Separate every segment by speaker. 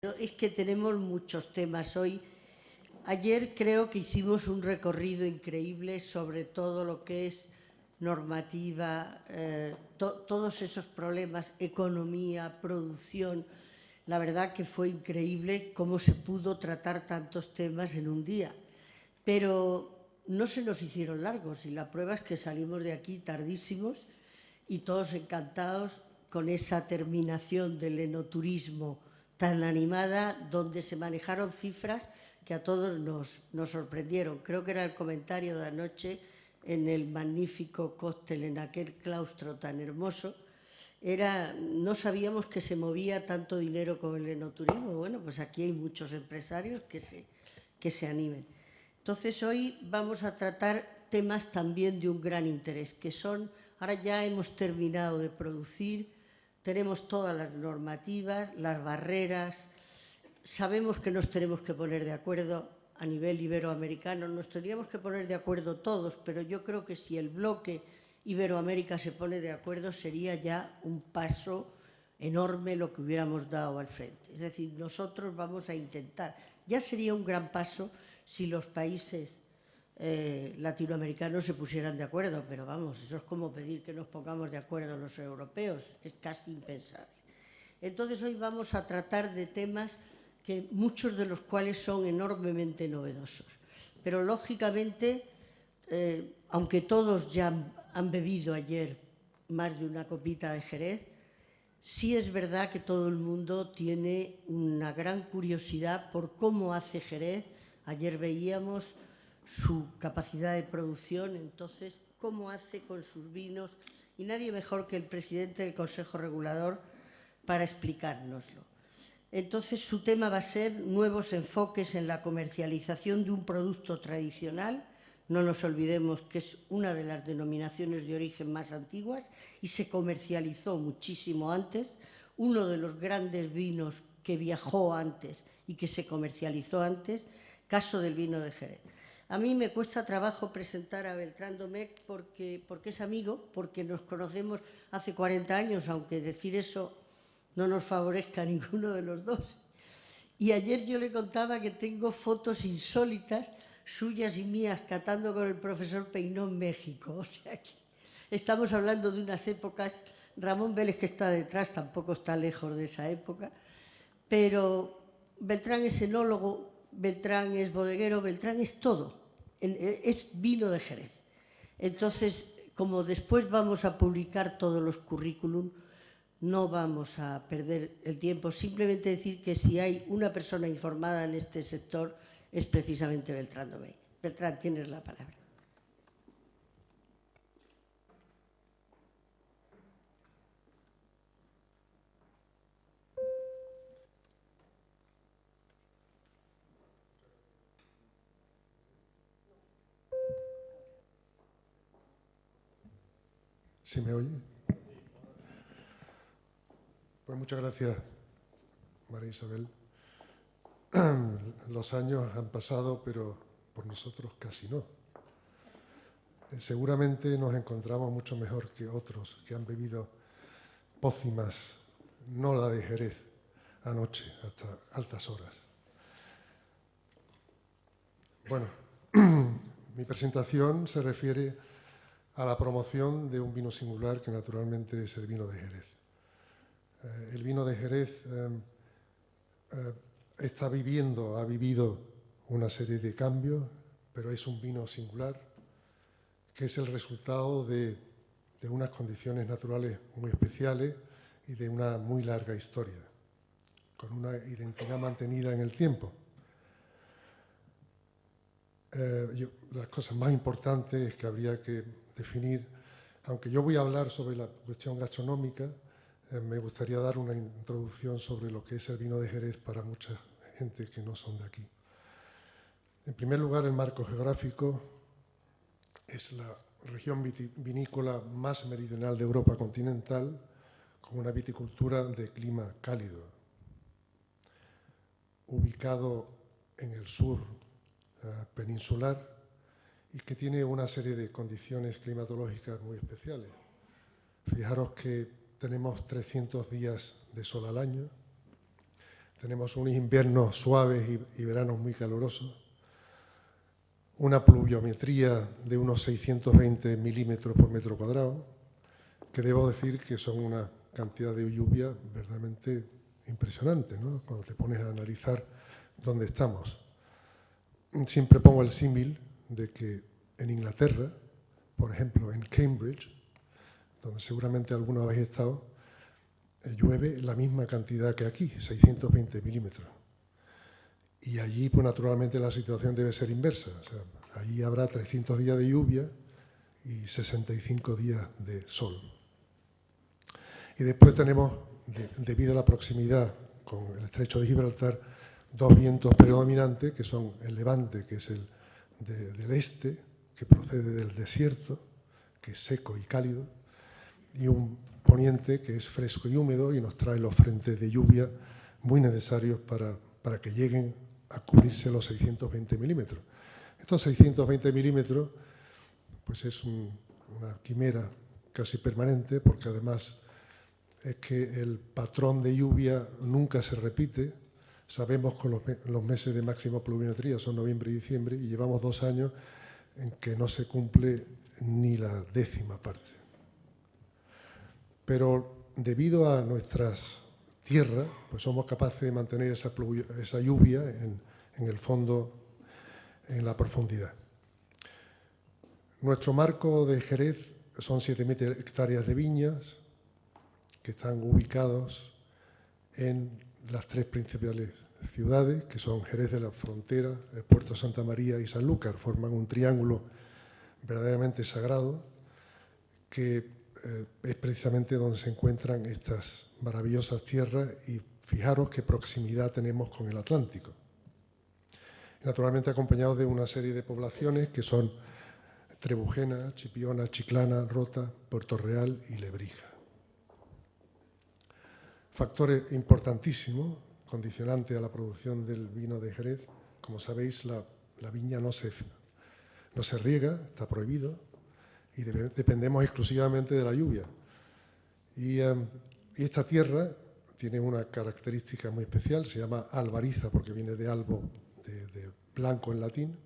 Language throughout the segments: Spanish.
Speaker 1: Es que tenemos muchos temas hoy. Ayer creo que hicimos un recorrido increíble sobre todo lo que es normativa, todos esos problemas, economía, producción. La verdad que fue increíble cómo se pudo tratar tantos temas en un día. Pero no se nos hicieron largos y la prueba es que salimos de aquí tardísimos y todos encantados con esa terminación del enoturismo tan animada, donde se manejaron cifras que a todos nos sorprendieron. Creo que era el comentario de anoche en el magnífico cóctel, en aquel claustro tan hermoso. No sabíamos que se movía tanto dinero con el enoturismo. Bueno, pues aquí hay muchos empresarios que se animen. Entonces, hoy vamos a tratar temas también de un gran interés, que son, ahora ya hemos terminado de producir, tenemos todas las normativas, las barreras, sabemos que nos tenemos que poner de acuerdo a nivel iberoamericano, nos tendríamos que poner de acuerdo todos, pero yo creo que si el bloque Iberoamérica se pone de acuerdo sería ya un paso enorme lo que hubiéramos dado al frente. Es decir, nosotros vamos a intentar, ya sería un gran paso si los países latinoamericanos se pusieran de acuerdo, pero vamos, eso es como pedir que nos pongamos de acuerdo los europeos, es casi impensable. Entonces hoy vamos a tratar de temas que muchos de los cuales son enormemente novedosos, pero lógicamente, aunque todos ya han bebido ayer más de una copita de Jerez, sí es verdad que todo el mundo tiene una gran curiosidad por cómo hace Jerez. Ayer veíamos su capacidad de producción, entonces, cómo hace con sus vinos, y nadie mejor que el presidente del Consejo Regulador para explicárnoslo. Entonces, su tema va a ser nuevos enfoques en la comercialización de un producto tradicional. No nos olvidemos que es una de las denominaciones de origen más antiguas y se comercializó muchísimo antes. Uno de los grandes vinos que viajó antes y que se comercializó antes, caso del vino de Jerez. A mí me cuesta trabajo presentar a Beltrán Domecq porque es amigo, porque nos conocemos hace 40 años, aunque decir eso no nos favorezca a ninguno de los dos. Y ayer yo le contaba que tengo fotos insólitas suyas y mías catando con el profesor Peinón México. O sea que estamos hablando de unas épocas. Ramón Vélez, que está detrás, tampoco está lejos de esa época. Pero Beltrán es enólogo, Beltrán es bodeguero, Beltrán es todo. Es vino de Jerez. Entonces, como después vamos a publicar todos los currículum, no vamos a perder el tiempo. Simplemente decir que si hay una persona informada en este sector es precisamente Beltrán Domecq. Beltrán, tienes la palabra.
Speaker 2: ¿Sí me oye? Pues muchas gracias, María Isabel. Los años han pasado, pero por nosotros casi no. Seguramente nos encontramos mucho mejor que otros que han bebido pócimas, no la de Jerez, anoche, hasta altas horas. Bueno, mi presentación se refiere a la promoción de un vino singular que naturalmente es el vino de Jerez. El vino de Jerez ha vivido una serie de cambios, pero es un vino singular que es el resultado de unas condiciones naturales muy especiales y de una muy larga historia, con una identidad mantenida en el tiempo. Las cosas más importantes que habría que definir, aunque yo voy a hablar sobre la cuestión gastronómica, me gustaría dar una introducción sobre lo que es el vino de Jerez para mucha gente que no son de aquí. En primer lugar, el marco geográfico es la región vinícola más meridional de Europa continental, con una viticultura de clima cálido, ubicado en el sur peninsular y que tiene una serie de condiciones climatológicas muy especiales. Fijaros que tenemos 300 días de sol al año, tenemos unos inviernos suaves y veranos muy calurosos, una pluviometría de unos 620 milímetros por metro cuadrado, que debo decir que son una cantidad de lluvia verdaderamente impresionante, ¿no?, cuando te pones a analizar dónde estamos. Siempre pongo el símil de que en Inglaterra, por ejemplo, en Cambridge, donde seguramente alguno habéis estado, llueve la misma cantidad que aquí, 620 milímetros. Y allí, pues naturalmente, la situación debe ser inversa. O sea, allí habrá 300 días de lluvia y 65 días de sol. Y después tenemos, debido a la proximidad con el estrecho de Gibraltar, dos vientos predominantes, que son el levante, que es el del este, que procede del desierto, que es seco y cálido, y un poniente, que es fresco y húmedo, y nos trae los frentes de lluvia muy necesarios para que lleguen a cubrirse los 620 milímetros. Estos 620 milímetros pues es una quimera casi permanente, porque además es que el patrón de lluvia nunca se repite. Sabemos que los meses de máxima pluviometría son noviembre y diciembre, y llevamos 2 años en que no se cumple ni la 10ª parte. Pero debido a nuestras tierras, pues somos capaces de mantener esa lluvia en el fondo, en la profundidad. Nuestro marco de Jerez son 7.000 hectáreas de viñas que están ubicados en las 3 principales ciudades, que son Jerez de la Frontera, el Puerto Santa María y Sanlúcar. Forman un triángulo verdaderamente sagrado, que es precisamente donde se encuentran estas maravillosas tierras, y fijaros qué proximidad tenemos con el Atlántico. Naturalmente acompañados de una serie de poblaciones que son Trebujena, Chipiona, Chiclana, Rota, Puerto Real y Lebrija. Factor importantísimo, condicionante a la producción del vino de Jerez. Como sabéis, la viña no se riega, está prohibido, y dependemos exclusivamente de la lluvia. Y esta tierra tiene una característica muy especial, se llama albariza, porque viene de albo, de blanco en latín.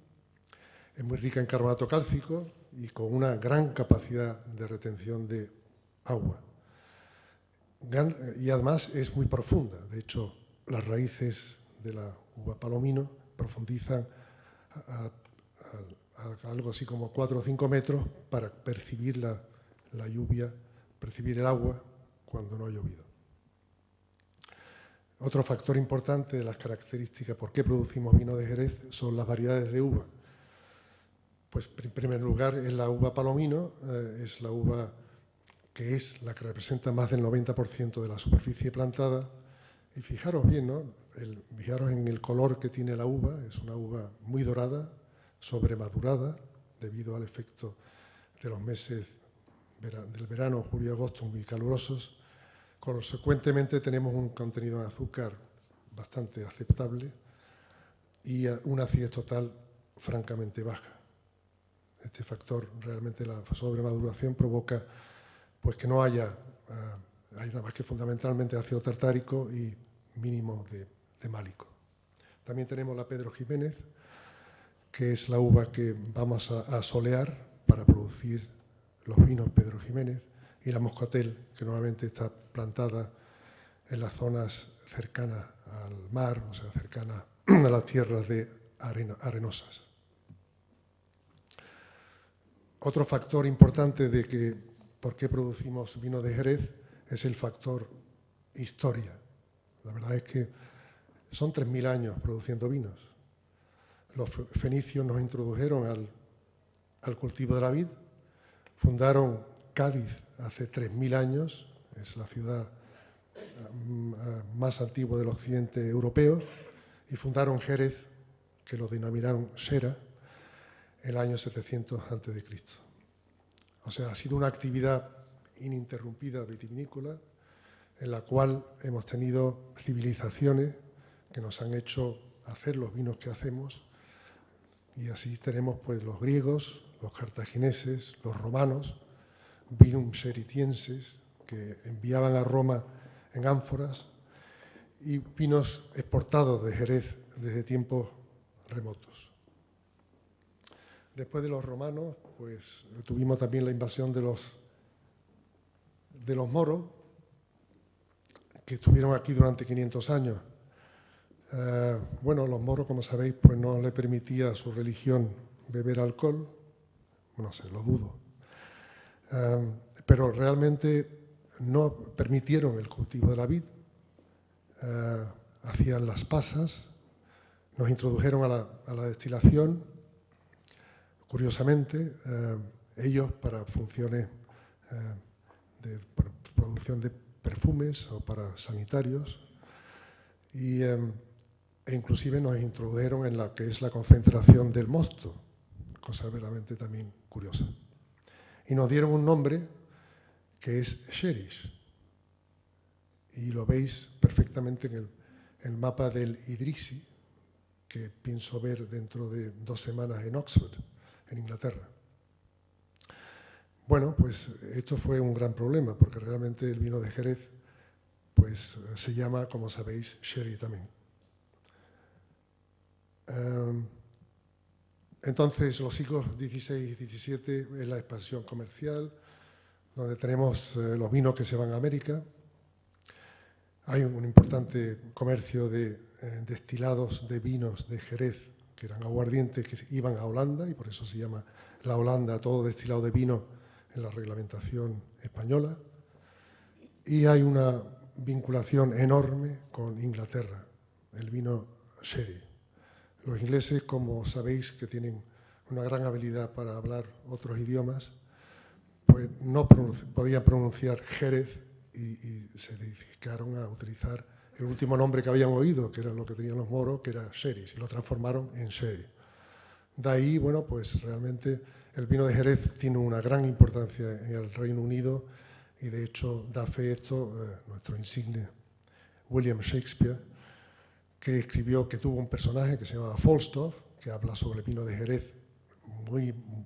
Speaker 2: Es muy rica en carbonato cálcico y con una gran capacidad de retención de agua. Y además es muy profunda. De hecho, las raíces de la uva palomino profundizan a algo así como 4 o 5 metros para percibir la lluvia, percibir el agua cuando no ha llovido. Otro factor importante de las características por qué producimos vino de Jerez son las variedades de uva. Pues en primer lugar es la uva palomino, es la uva que es la que representa más del 90% de la superficie plantada. Y fijaros bien, ¿no? Fijaros en el color que tiene la uva. Es una uva muy dorada, sobremadurada, debido al efecto de los meses del verano, julio y agosto, muy calurosos. Consecuentemente tenemos un contenido de azúcar bastante aceptable y una acidez total francamente baja. Este factor, realmente la sobremaduración, provoca pues que no haya nada más que fundamentalmente ácido tartárico y mínimo de málico. También tenemos la Pedro Jiménez, que es la uva que vamos a solear para producir los vinos Pedro Jiménez, y la Moscatel, que normalmente está plantada en las zonas cercanas al mar, o sea, cercanas a las tierras arenosas. Otro factor importante de por qué producimos vino de Jerez es el factor historia. La verdad es que son 3.000 años produciendo vinos. Los fenicios nos introdujeron al cultivo de la vid, fundaron Cádiz hace 3.000 años, es la ciudad más antigua del occidente europeo, y fundaron Jerez, que lo denominaron Xera, en el año 700 a.C. O sea, ha sido una actividad ininterrumpida vitivinícola en la cual hemos tenido civilizaciones que nos han hecho hacer los vinos que hacemos, y así tenemos pues los griegos, los cartagineses, los romanos, vinum seritienses, que enviaban a Roma en ánforas, y vinos exportados de Jerez desde tiempos remotos. Después de los romanos, pues tuvimos también la invasión de los moros, que estuvieron aquí durante 500 años. Bueno, los moros, como sabéis, pues no le permitía a su religión beber alcohol, no sé, lo dudo. Pero realmente no permitieron el cultivo de la vid, hacían las pasas, nos introdujeron a la destilación, curiosamente, ellos para funciones de producción de perfumes o para sanitarios, e inclusive nos introdujeron en la que es la concentración del mosto, cosa verdaderamente también curiosa. Y nos dieron un nombre que es Xeris, y lo veis perfectamente en el mapa del Idrisi, que pienso ver dentro de 2 semanas en Oxford, en Inglaterra. Bueno, pues esto fue un gran problema, porque realmente el vino de Jerez pues, se llama, como sabéis, sherry también. Entonces, los siglos XVI y XVII es la expansión comercial, donde tenemos los vinos que se van a América. Hay un importante comercio de destilados de vinos de Jerez, que eran aguardientes, que iban a Holanda, y por eso se llama la Holanda todo destilado de vino en la reglamentación española. Y hay una vinculación enorme con Inglaterra, el vino sherry. Los ingleses, como sabéis, que tienen una gran habilidad para hablar otros idiomas, pues no podían pronunciar Jerez y se dedicaron a utilizar el último nombre que habían oído, que era lo que tenían los moros, que era Xeris, y lo transformaron en sherry. De ahí, bueno, pues realmente el vino de Jerez tiene una gran importancia en el Reino Unido, y de hecho da fe esto nuestro insigne William Shakespeare, que escribió, que tuvo un personaje que se llamaba Falstaff, que habla sobre el vino de Jerez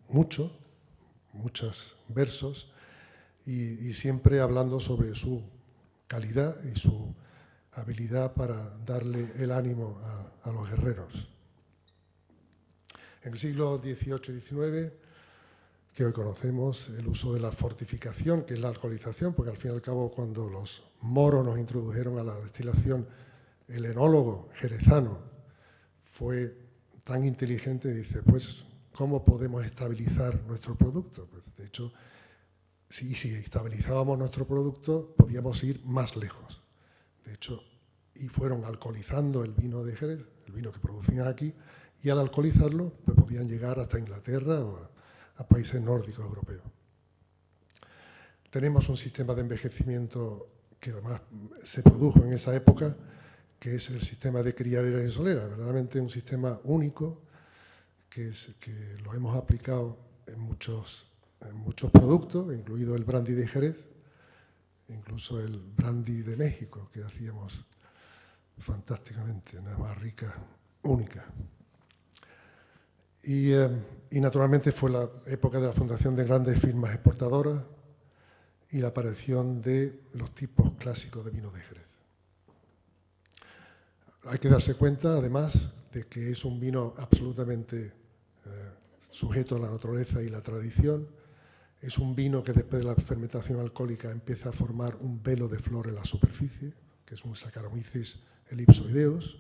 Speaker 2: muchos versos, y siempre hablando sobre su calidad y su habilidad para darle el ánimo a los guerreros. En el siglo XVIII y XIX, que hoy conocemos, el uso de la fortificación, que es la alcoholización, porque al fin y al cabo cuando los moros nos introdujeron a la destilación, el enólogo jerezano fue tan inteligente y dice, pues, ¿cómo podemos estabilizar nuestro producto? Pues, de hecho, si estabilizábamos nuestro producto, podíamos ir más lejos. De hecho, y fueron alcoholizando el vino de Jerez, el vino que producían aquí, y al alcoholizarlo, pues podían llegar hasta Inglaterra o a países nórdicos europeos. Tenemos un sistema de envejecimiento que además se produjo en esa época, que es el sistema de criaderas y soleras, verdaderamente un sistema único que lo hemos aplicado en muchos productos, incluido el brandy de Jerez, incluso el brandy de México, que hacíamos fantásticamente, una barrica única. Y naturalmente fue la época de la fundación de grandes firmas exportadoras y la aparición de los tipos clásicos de vino de Jerez. Hay que darse cuenta, además, de que es un vino absolutamente sujeto a la naturaleza y la tradición. Es un vino que después de la fermentación alcohólica empieza a formar un velo de flor en la superficie, que es un Saccharomyces ellipsoideus.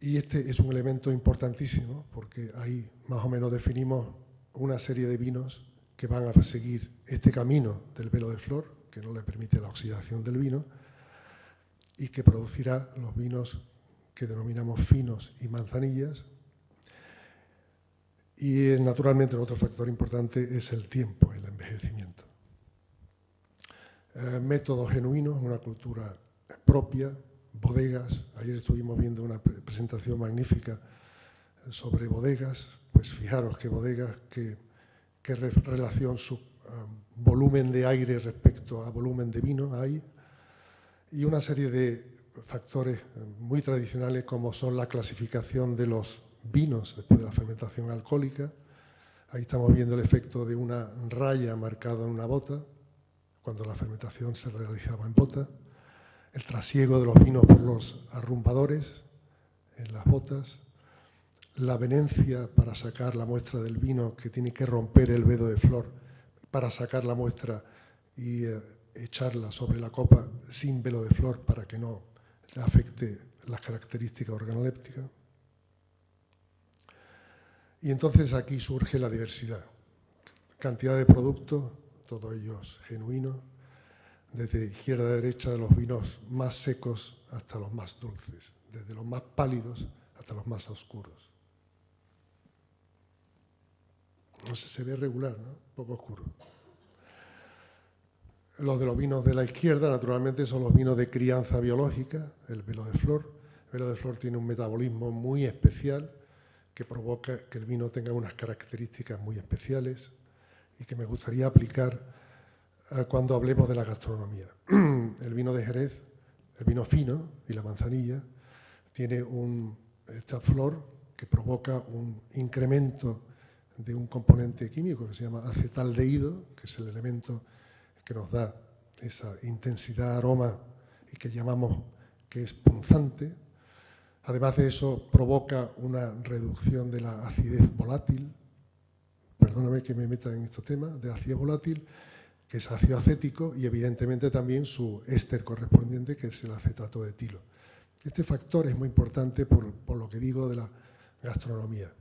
Speaker 2: Y este es un elemento importantísimo porque ahí más o menos definimos una serie de vinos que van a seguir este camino del velo de flor, que no le permite la oxidación del vino, y que producirá los vinos que denominamos finos y manzanillas. Y naturalmente el otro factor importante es el tiempo, el envejecimiento. Métodos genuinos, una cultura propia, bodegas. Ayer estuvimos viendo una presentación magnífica sobre bodegas. Pues fijaros qué bodegas, qué relación su volumen de aire respecto a volumen de vino hay. Y una serie de factores muy tradicionales como son la clasificación de los vinos después de la fermentación alcohólica. Ahí estamos viendo el efecto de una raya marcada en una bota, cuando la fermentación se realizaba en bota. el trasiego de los vinos por los arrumbadores en las botas, la venencia para sacar la muestra del vino, que tiene que romper el velo de flor para sacar la muestra y echarla sobre la copa sin velo de flor para que no afecte las características organolépticas. Y entonces aquí surge la diversidad. Cantidad de productos, todos ellos genuinos, desde izquierda a derecha, de los vinos más secos hasta los más dulces, desde los más pálidos hasta los más oscuros. No sé, se ve regular, ¿no? Un poco oscuro. Los de los vinos de la izquierda, naturalmente, son los vinos de crianza biológica, el velo de flor. El velo de flor tiene un metabolismo muy especial que provoca que el vino tenga unas características muy especiales y que me gustaría aplicar cuando hablemos de la gastronomía. El vino de Jerez, el vino fino y la manzanilla, tiene esta flor que provoca un incremento de un componente químico que se llama acetaldehído, que es el elemento que nos da esa intensidad, aroma y que llamamos que es punzante. Además de eso, provoca una reducción de la acidez volátil. Perdóname que me meta en estos temas, de acidez volátil, que es ácido acético, y evidentemente también su éster correspondiente, que es el acetato de etilo. Este factor es muy importante por lo que digo de la gastronomía.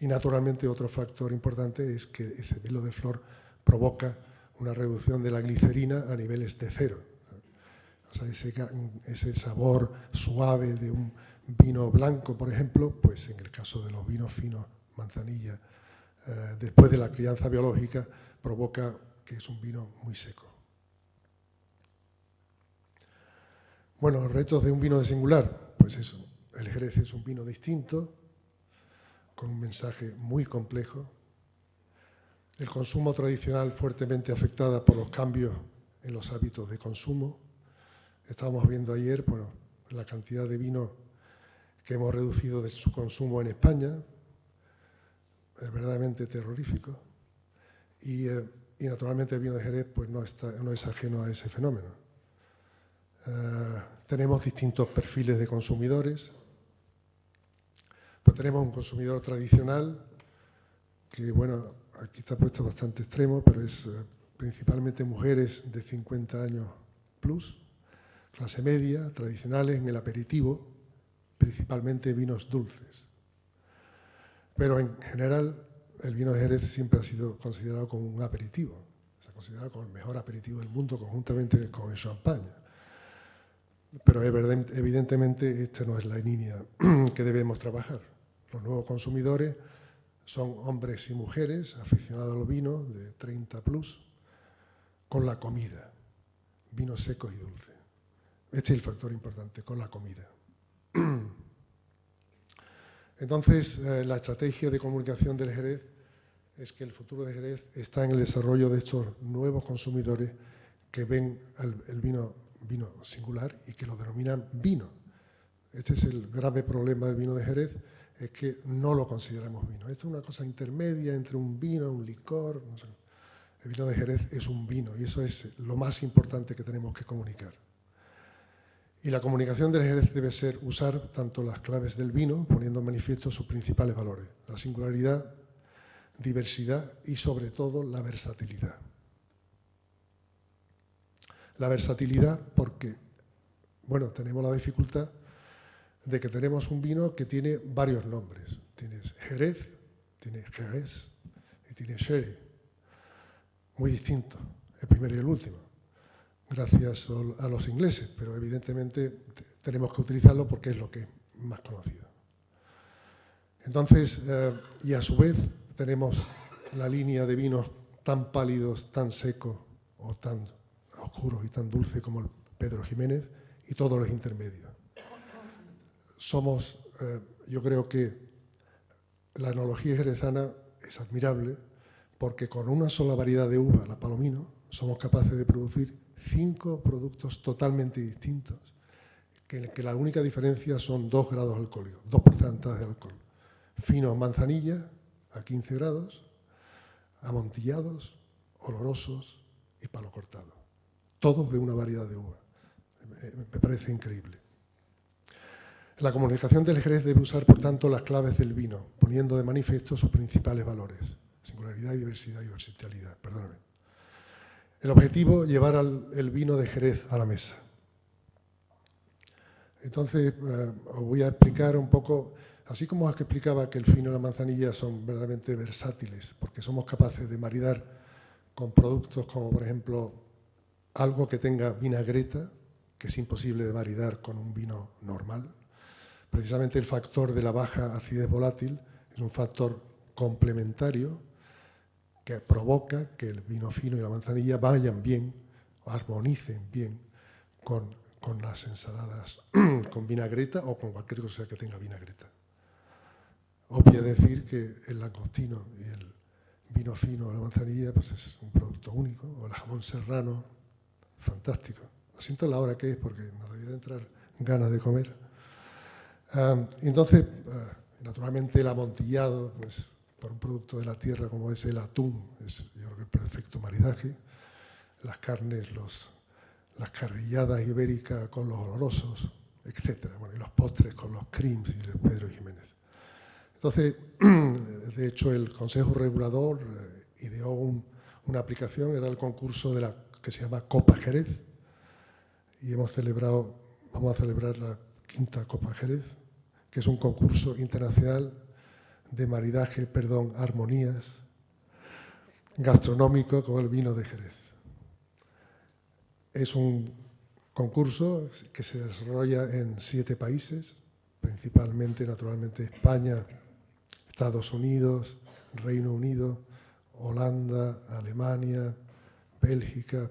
Speaker 2: Y naturalmente otro factor importante es que ese velo de flor provoca una reducción de la glicerina a niveles de cero. O sea, ese sabor suave de un vino blanco, por ejemplo, pues en el caso de los vinos finos, manzanilla, después de la crianza biológica, provoca que es un vino muy seco. Bueno, los retos de un vino de singular, pues eso, el Jerez es un vino distinto, con un mensaje muy complejo. El consumo tradicional fuertemente afectada por los cambios en los hábitos de consumo. Estábamos viendo ayer, bueno, la cantidad de vino que hemos reducido de su consumo en España, es verdaderamente terrorífico. Y naturalmente el vino de Jerez pues no es ajeno a ese fenómeno. Tenemos distintos perfiles de consumidores. Pues tenemos un consumidor tradicional que, bueno, aquí está puesto bastante extremo, pero es principalmente mujeres de 50 años plus, clase media, tradicionales en el aperitivo, principalmente vinos dulces. Pero en general el vino de Jerez siempre ha sido considerado como un aperitivo, se ha considerado como el mejor aperitivo del mundo conjuntamente con el champán. Pero evidentemente esta no es la línea que debemos trabajar. Los nuevos consumidores son hombres y mujeres aficionados al vino de 30 plus con la comida, vinos secos y dulces. Este es el factor importante, con la comida. Entonces, la estrategia de comunicación del Jerez es que el futuro de Jerez está en el desarrollo de estos nuevos consumidores que ven el vino singular y que lo denominan vino. Este es el grave problema del vino de Jerez, es que no lo consideramos vino. Esto es una cosa intermedia entre un vino, un licor. No sé. El vino de Jerez es un vino y eso es lo más importante que tenemos que comunicar. Y la comunicación del Jerez debe ser usar tanto las claves del vino, poniendo en manifiesto sus principales valores, la singularidad, diversidad y sobre todo la versatilidad. La versatilidad porque, bueno, tenemos la dificultad de que tenemos un vino que tiene varios nombres. Tienes Jerez, tienes Jerez y tienes Sherry. Muy distinto, el primero y el último, gracias a los ingleses, pero evidentemente tenemos que utilizarlo porque es lo que es más conocido. Entonces, y a su vez tenemos la línea de vinos tan pálidos, tan secos o tan oscuros y tan dulces como el Pedro Jiménez y todos los intermedios. Somos, yo creo que la enología jerezana es admirable porque con una sola variedad de uva, la Palomino, somos capaces de producir 5 productos totalmente distintos, que la única diferencia son 2 grados alcohólicos, 2 porcentajes de alcohol. Finos manzanilla a 15 grados, amontillados, olorosos y palo cortado. Todos de una variedad de uva. me parece increíble. La comunicación del Jerez debe usar, por tanto, las claves del vino, poniendo de manifiesto sus principales valores: singularidad, diversidad y versatilidad. Perdóname. El objetivo, llevar el vino de Jerez a la mesa. Entonces, os voy a explicar un poco, así como os explicaba que el fino y la manzanilla son verdaderamente versátiles, porque somos capaces de maridar con productos como, por ejemplo, algo que tenga vinagreta, que es imposible de maridar con un vino normal. Precisamente el factor de la baja acidez volátil es un factor complementario que provoca que el vino fino y la manzanilla vayan bien, o armonicen bien con las ensaladas con vinagreta o con cualquier cosa que tenga vinagreta. Obvio decir que el langostino y el vino fino o la manzanilla pues es un producto único, o el jamón serrano, fantástico. Lo siento la hora que es porque me debía de entrar ganas de comer. Entonces, naturalmente el amontillado, pues, por un producto de la tierra como es el atún, es yo creo que el perfecto maridaje. Las carnes, las carrilladas ibéricas con los olorosos, etc. Bueno, y los postres con los creams y el Pedro Jiménez. Entonces, de hecho, el Consejo Regulador ideó una aplicación, era el concurso de la que se llama Copa Jerez, y vamos a celebrar la 5ª Copa Jerez, que es un concurso internacional de maridaje, armonías, gastronómico con el vino de Jerez. Es un concurso que se desarrolla en 7 países, principalmente, naturalmente, España, Estados Unidos, Reino Unido, Holanda, Alemania, Bélgica.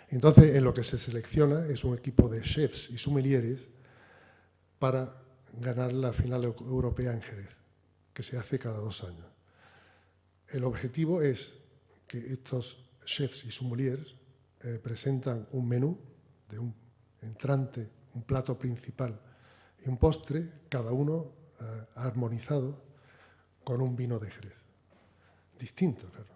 Speaker 2: Entonces, en lo que se selecciona es un equipo de chefs y sommeliers para ganar la final europea en Jerez, que se hace cada 2 años. El objetivo es que estos chefs y sommeliers presentan un menú de un entrante, un plato principal y un postre, cada uno armonizado con un vino de Jerez. Distinto, claro.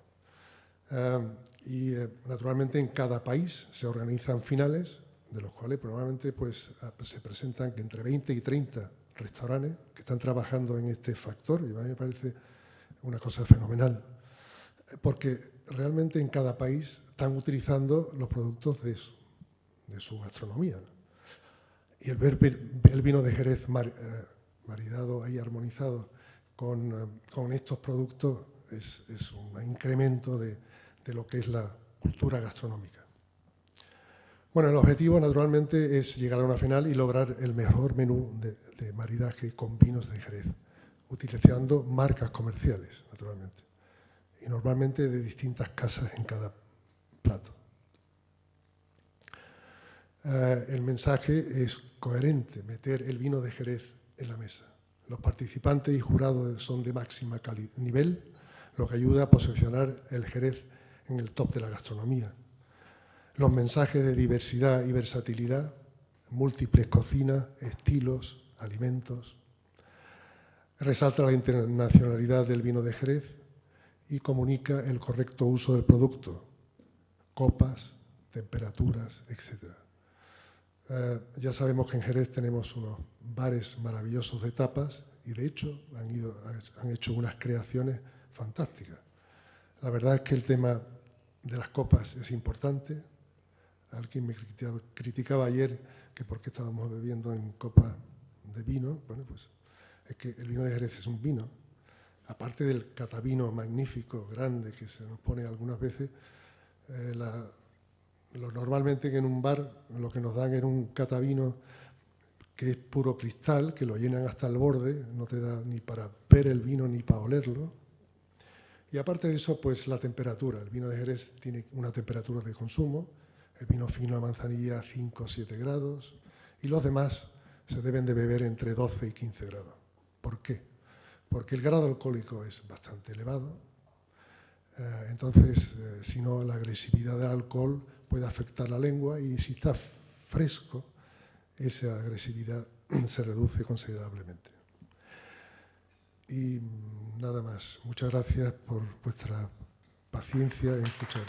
Speaker 2: Naturalmente en cada país se organizan finales, de los cuales probablemente pues, se presentan que entre 20 y 30 restaurantes que están trabajando en este factor, y a mí me parece una cosa fenomenal, porque realmente en cada país están utilizando los productos de su gastronomía, ¿no? Y el ver el vino de Jerez maridado y armonizado con estos productos es un incremento de lo que es la cultura gastronómica. Bueno, el objetivo naturalmente es llegar a una final y lograr el mejor menú de maridaje con vinos de Jerez, utilizando marcas comerciales, naturalmente, y normalmente de distintas casas en cada plato. El mensaje es coherente, meter el vino de Jerez en la mesa. Los participantes y jurados son de máxima nivel, lo que ayuda a posicionar el Jerez en el top de la gastronomía. Los mensajes de diversidad y versatilidad, múltiples cocinas, estilos, alimentos. Resalta la internacionalidad del vino de Jerez y comunica el correcto uso del producto, copas, temperaturas, etc. Ya sabemos que en Jerez tenemos unos bares maravillosos de tapas y de hecho han hecho unas creaciones fantásticas. La verdad es que el tema de las copas es importante. Alguien me criticaba ayer que por qué estábamos bebiendo en copas de vino. Bueno, pues es que el vino de Jerez es un vino. Aparte del catavino magnífico, grande, que se nos pone algunas veces, normalmente que en un bar lo que nos dan es un catavino que es puro cristal, que lo llenan hasta el borde, no te da ni para ver el vino ni para olerlo. Y aparte de eso, pues la temperatura. El vino de Jerez tiene una temperatura de consumo, el vino fino a manzanilla 5 o 7 grados, y los demás se deben de beber entre 12 y 15 grados. ¿Por qué? Porque el grado alcohólico es bastante elevado, entonces, si no, la agresividad del alcohol puede afectar la lengua y si está fresco, esa agresividad se reduce considerablemente. Y nada más. Muchas gracias por vuestra paciencia en escuchar.